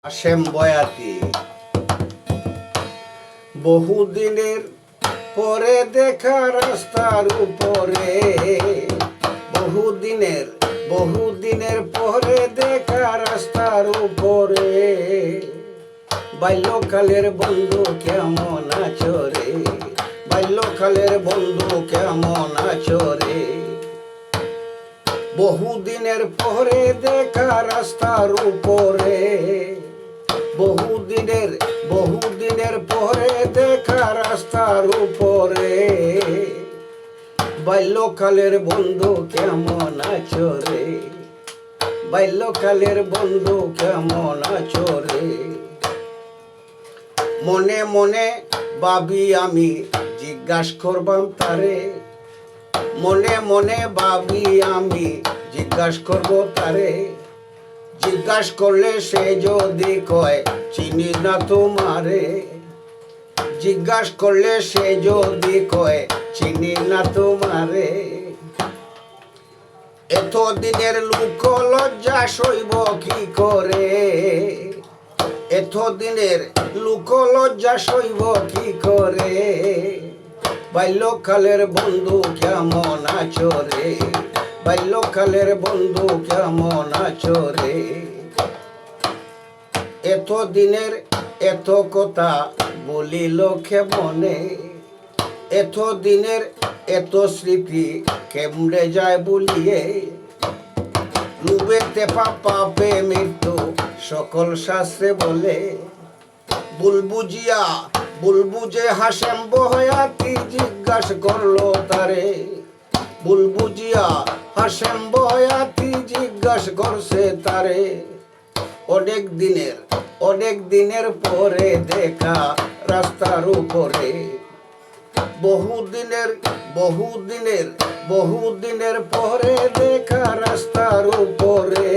হাশেম বয়াতি বহুদিনের পরে দেখা রাস্তার উপরে, বহুদিনের পরে দেখা রাস্তার উপরে। বাল্যকালের বন্ধু কেমন আছো রে, বাল্যকালের বন্ধু কেমন আছো রে। বহুদিনের পরে দেখা রাস্তার উপরে, বহুদিনের পরে দেখা রাস্তার উপরে। বাল্যকালের বন্ধু কেমন আছো রে, বাল্যকালের বন্ধু কেমন আছো রে। মনে মনে ভাবি আমি জিজ্ঞাসা করবাম তারে, মনে মনে ভাবি আমি জিজ্ঞাসা করব তারে। জিজ্ঞাসা করলে সে যদি কয় চিনি না তোমারে, জিজ্ঞাসা করলে সে যদি কয় চিনি না তোমারে। এতদিনের লোক লজ্জা সইব কি করে, এতদিনের লোক লজ্জা সইব কি করে। বাল্যকালের বন্ধু কেমন আছো রে, বাল্যকালের বন্ধু কেমন আছো রে। এতদিনের এত কথা বলিল কেমনে, এতদিনের এত স্মৃতি কেমনে যায় বলিয়ে। লুবেতে পাপে মৃত্যু সকল শাস্ত্রে বলে। ভুল বুঝে হাশেম বয়াতি জিজ্ঞাসা করলো তারে, ভুল বুঝিয়া হাশেম বয়াতি জিজ্ঞাসা করছে তারে। অনেক দিনের পরে দেখা রাস্তার উপরে, বহুদিনের পরে দেখা রাস্তার উপরে।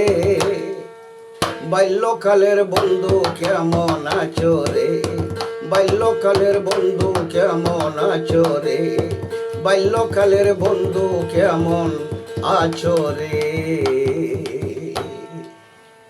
বাল্যকালের বন্ধু কেমন আছো রে, বাল্যকালের বন্ধু কেমন আছো রে, বাল্যকালের বন্ধু কেমন আছো রে।